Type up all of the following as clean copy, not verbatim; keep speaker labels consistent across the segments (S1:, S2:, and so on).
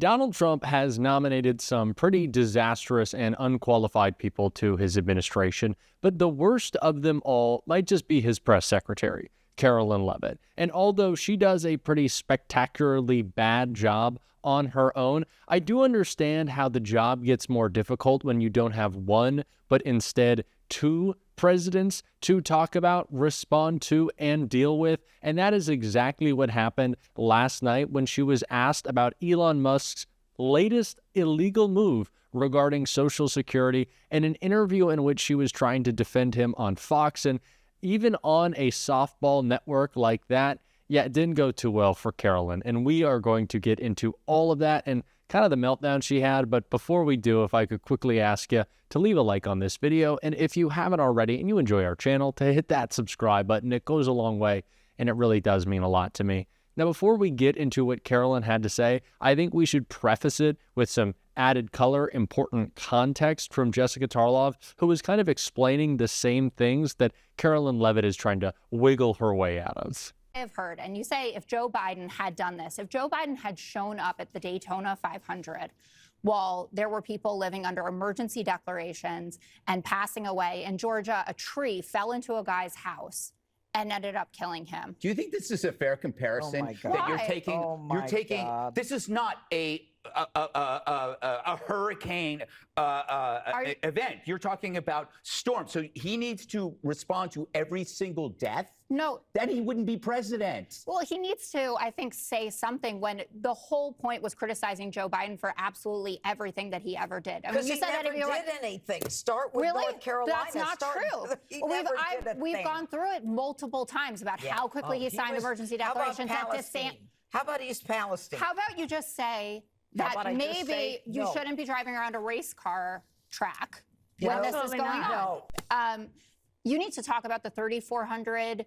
S1: Donald Trump has nominated some pretty disastrous and unqualified people to his administration, but the worst of them all might just be his press secretary, Karoline Leavitt. And although she does a pretty spectacularly bad job on her own, I do understand how the job gets more difficult when you don't have one, but instead two presidents to talk about, respond to, and deal with. And that is exactly what happened last night when she was asked about Elon Musk's latest illegal move regarding Social Security in an interview in which she was trying to defend him on Fox. And even on a softball network like that, yeah, it didn't go too well for Karoline. And we are going to get into all of that and kind of the meltdown she had. But before we do, if I could quickly ask you to leave a like on this video. And if you haven't already and you enjoy our channel, to hit that subscribe button. It goes a long way and it really does mean a lot to me. Now, before we get into what Karoline had to say, I think we should preface it with some added color, important context from Jessica Tarlov, who was kind of explaining the same things that Karoline Leavitt is trying to wiggle her way out of.
S2: Have heard, and you say if Joe Biden had done this, if Joe Biden had shown up at the Daytona 500 while there were people living under emergency declarations and passing away in Georgia, a tree fell into a guy's house and ended up killing him.
S3: Do you think this is a fair comparison?
S4: Oh my God.
S3: That you're taking?
S4: Oh my God.
S3: This is not a hurricane event. You're talking about storm. So he needs to respond to every single death?
S2: No.
S3: Then he wouldn't be president.
S2: Well, he needs to, I think, say something when the whole point was criticizing Joe Biden for absolutely everything that he ever did.
S4: Because he never did anything. Start with North Carolina.
S2: That's not true. We've gone through it multiple times about how quickly he signed emergency declarations.
S4: How about East Palestine?
S2: How about you just say that maybe you shouldn't be driving around a race car track when this is going on? You need to talk about the 3,400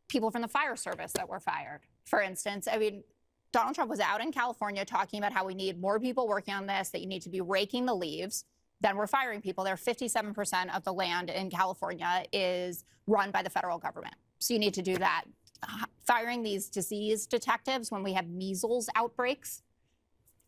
S2: people from the fire service that were fired, for instance. I mean, Donald Trump was out in California talking about how we need more people working on this, that you need to be raking the leaves. Then we're firing people. There, 57% of the land in California is run by the federal government. So you need to do that. Firing these disease detectives when we have measles outbreaks.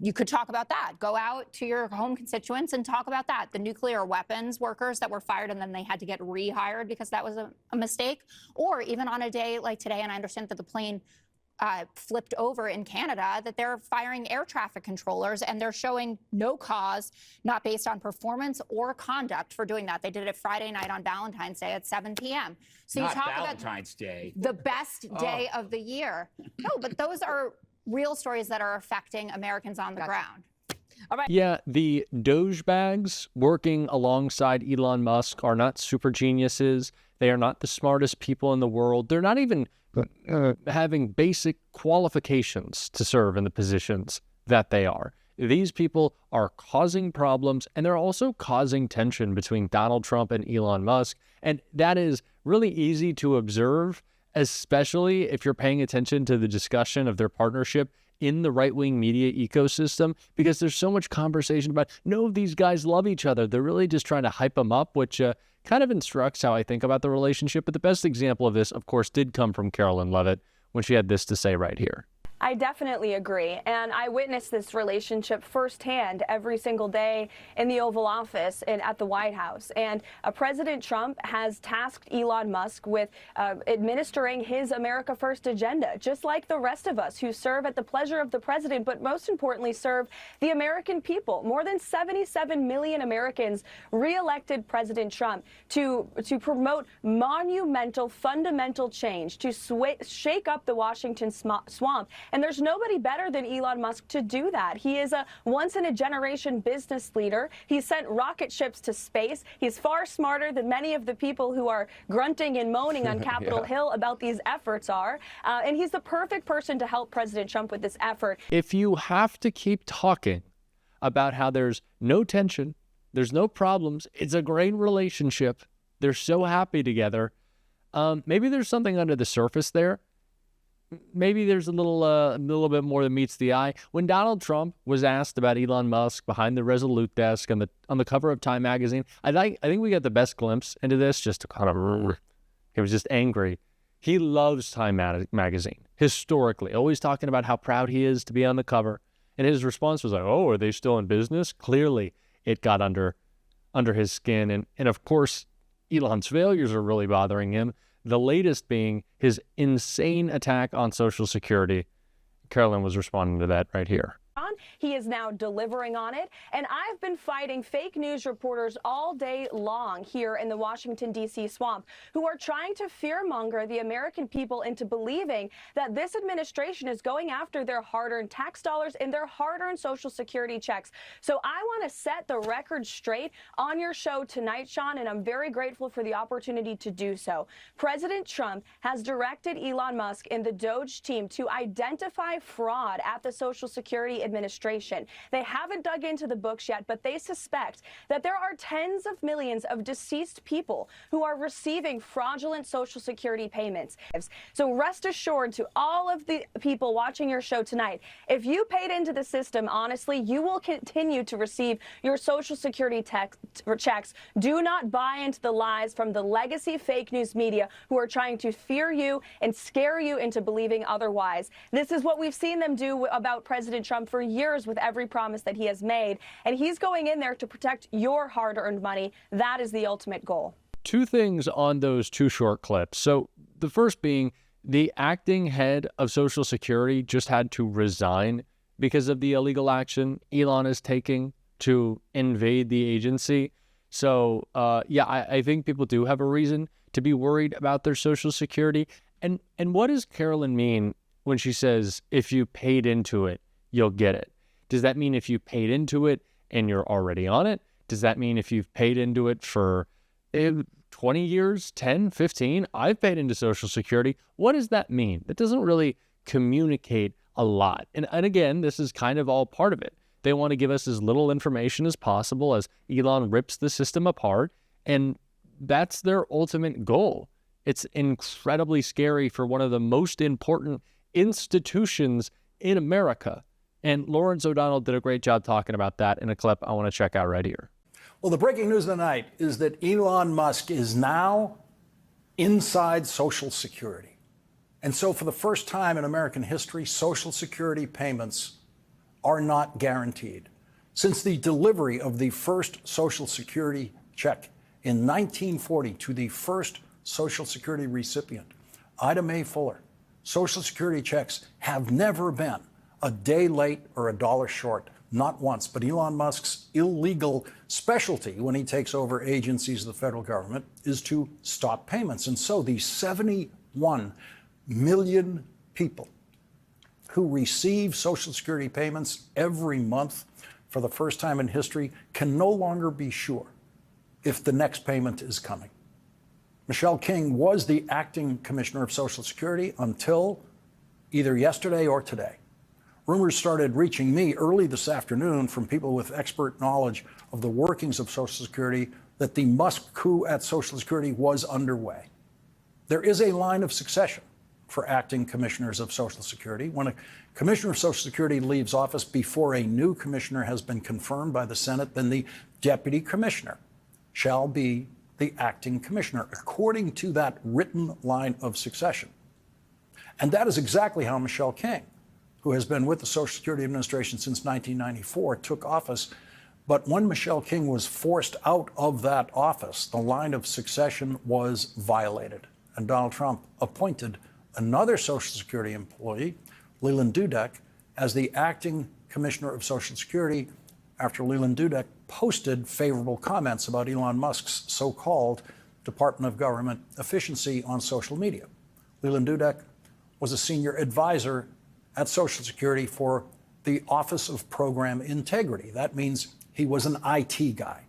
S2: You could talk about that. Go out to your home constituents and talk about that. The nuclear weapons workers that were fired and then they had to get rehired because that was a mistake. Or even on a day like today, and I understand that the plane flipped over in Canada, that they're firing air traffic controllers and they're showing no cause, not based on performance or conduct for doing that. They did it Friday night on Valentine's Day at 7 p.m. So
S3: Not
S2: you talk
S3: Valentine's Day.
S2: The best day of the year. No, but those are real stories that are affecting Americans on the ground.
S1: All right. Yeah, the Doge bags working alongside Elon Musk are not super geniuses. They are not the smartest people in the world. They're not even having basic qualifications to serve in the positions that they are. These people are causing problems, and they're also causing tension between Donald Trump and Elon Musk. And that is really easy to observe, especially if you're paying attention to the discussion of their partnership in the right-wing media ecosystem, because there's so much conversation about, no, these guys love each other. They're really just trying to hype them up, which kind of instructs how I think about the relationship. But the best example of this, of course, did come from Karoline Leavitt when she had this to say right here.
S5: I definitely agree, and I witnessed this relationship firsthand every single day in the Oval Office and at the White House. And President Trump has tasked Elon Musk with administering his America First agenda, just like the rest of us who serve at the pleasure of the president, but most importantly serve the American people. More than 77 million Americans re-elected President Trump to promote monumental, fundamental change, to shake up the Washington swamp. And there's nobody better than Elon Musk to do that. He is a once-in-a-generation business leader. He sent rocket ships to space. He's far smarter than many of the people who are grunting and moaning on Capitol Hill about these efforts are. And he's the perfect person to help President Trump with this effort.
S1: If you have to keep talking about how there's no tension, there's no problems, it's a great relationship, they're so happy together, maybe there's something under the surface there. Maybe there's a little bit more than meets the eye. When Donald Trump was asked about Elon Musk behind the Resolute desk on the cover of Time magazine, I think we got the best glimpse into this. Just to kind of, he was just angry. He loves Time magazine historically, always talking about how proud he is to be on the cover. And his response was like, oh, are they still in business? Clearly, it got under his skin. And of course, Elon's failures are really bothering him. The latest being his insane attack on Social Security. Karoline was responding to that right here.
S5: He is now delivering on it. And I've been fighting fake news reporters all day long here in the Washington, D.C. swamp who are trying to fearmonger the American people into believing that this administration is going after their hard-earned tax dollars and their hard-earned Social Security checks. So I want to set the record straight on your show tonight, Sean, and I'm very grateful for the opportunity to do so. President Trump has directed Elon Musk and the Doge team to identify fraud at the Social Security Administration. They haven't dug into the books yet, but they suspect that there are tens of millions of deceased people who are receiving fraudulent Social Security payments. So rest assured to all of the people watching your show tonight, if you paid into the system honestly, you will continue to receive your Social Security checks. Do not buy into the lies from the legacy fake news media who are trying to fear you and scare you into believing otherwise. This is what we've seen them do about President Trump for years with every promise that he has made, and he's going in there to protect your hard-earned money. That is the ultimate goal.
S1: Two things on those two short clips. So the first being the acting head of Social Security just had to resign because of the illegal action Elon is taking to invade the agency. So I think people do have a reason to be worried about their Social Security. And what does Karoline mean when she says, if you paid into it, you'll get it? Does that mean if you paid into it and you're already on it? Does that mean if you've paid into it for 20 years, 10, 15? I've paid into Social Security. What does that mean? That doesn't really communicate a lot. And again, this is kind of all part of it. They want to give us as little information as possible as Elon rips the system apart. And that's their ultimate goal. It's incredibly scary for one of the most important institutions in America. And Lawrence O'Donnell did a great job talking about that in a clip I want to check out right here.
S6: Well, the breaking news of the night is that Elon Musk is now inside Social Security. And so for the first time in American history, Social Security payments are not guaranteed. Since the delivery of the first Social Security check in 1940 to the first Social Security recipient, Ida Mae Fuller, Social Security checks have never been a day late or a dollar short, not once. But Elon Musk's illegal specialty when he takes over agencies of the federal government is to stop payments. And so the 71 million people who receive Social Security payments every month for the first time in history can no longer be sure if the next payment is coming. Michelle King was the acting commissioner of Social Security until either yesterday or today. Rumors started reaching me early this afternoon from people with expert knowledge of the workings of Social Security that the Musk coup at Social Security was underway. There is a line of succession for acting commissioners of Social Security. When a commissioner of Social Security leaves office before a new commissioner has been confirmed by the Senate, then the deputy commissioner shall be the acting commissioner, according to that written line of succession. And that is exactly how Michelle King, who has been with the Social Security Administration since 1994, took office. But when Michelle King was forced out of that office, the line of succession was violated. And Donald Trump appointed another Social Security employee, Leland Dudek, as the acting commissioner of Social Security after Leland Dudek posted favorable comments about Elon Musk's so-called Department of Government efficiency on social media. Leland Dudek was a senior advisor at Social Security for the Office of Program Integrity. That means he was an IT guy.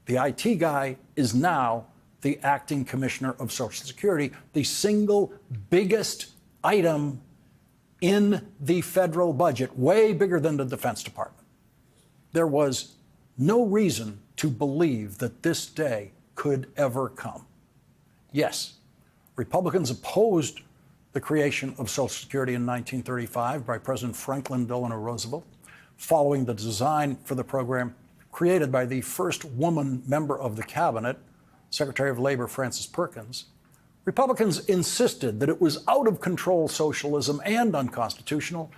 S6: The IT guy is now the acting commissioner of Social Security, the single biggest item in the federal budget, way bigger than the Defense Department. There was no reason to believe that this day could ever come. Yes, Republicans opposed the creation of Social Security in 1935 by President Franklin Delano Roosevelt, following the design for the program created by the first woman member of the cabinet, Secretary of Labor Frances Perkins. Republicans insisted that it was out of control socialism and unconstitutional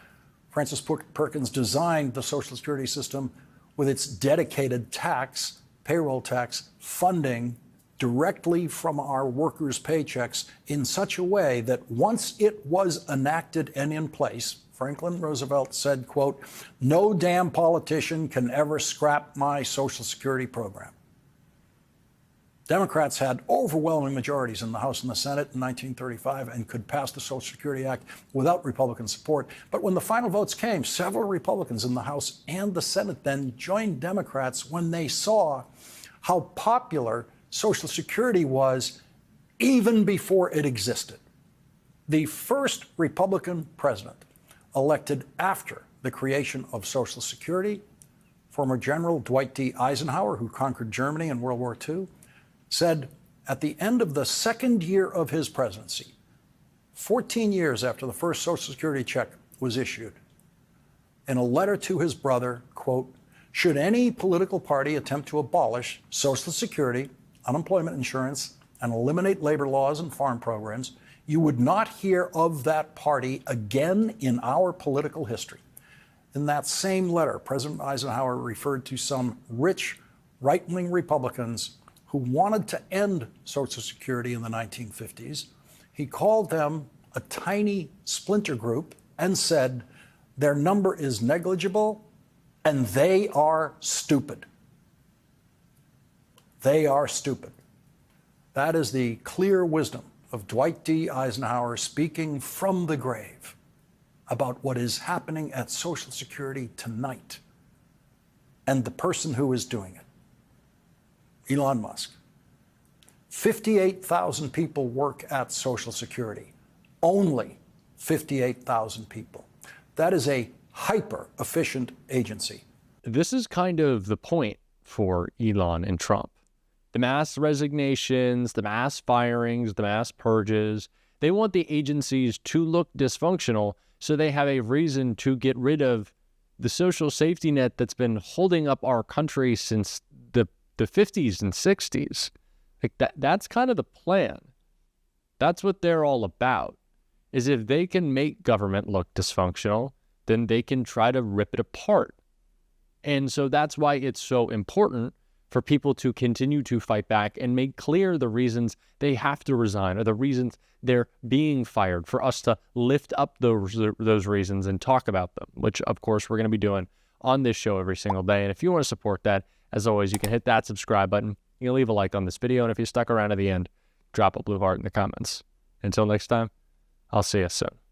S6: Francis Perkins designed the Social Security system with its dedicated tax, payroll tax, funding directly from our workers' paychecks in such a way that once it was enacted and in place, Franklin Roosevelt said, quote, "No damn politician can ever scrap my Social Security program." Democrats had overwhelming majorities in the House and the Senate in 1935 and could pass the Social Security Act without Republican support. But when the final votes came, several Republicans in the House and the Senate then joined Democrats when they saw how popular Social Security was even before it existed. The first Republican president elected after the creation of Social Security, former General Dwight D. Eisenhower, who conquered Germany in World War II, said at the end of the second year of his presidency, 14 years after the first Social Security check was issued, in a letter to his brother, quote, "Should any political party attempt to abolish Social Security, unemployment insurance, and eliminate labor laws and farm programs, you would not hear of that party again in our political history." In that same letter, President Eisenhower referred to some rich right-wing Republicans who wanted to end Social Security in the 1950s. He called them a tiny splinter group and said, "Their number is negligible and they are stupid." They are stupid. That is the clear wisdom of Dwight D. Eisenhower speaking from the grave about what is happening at Social Security tonight and the person who is doing it. Elon Musk. 58,000 people work at Social Security. Only 58,000 people. That is a hyper-efficient agency.
S1: This is kind of the point for Elon and Trump. The mass resignations, the mass firings, the mass purges, they want the agencies to look dysfunctional so they have a reason to get rid of the social safety net that's been holding up our country since the 50s and 60s. Like that's kind of the plan. That's what they're all about, is if they can make government look dysfunctional, then they can try to rip it apart. And so that's why it's so important for people to continue to fight back and make clear the reasons they have to resign or the reasons they're being fired, for us to lift up those reasons and talk about them, which of course we're going to be doing on this show every single day. And if you want to support that, as always, you can hit that subscribe button. You can leave a like on this video. And if you stuck around to the end, drop a blue heart in the comments. Until next time, I'll see you soon.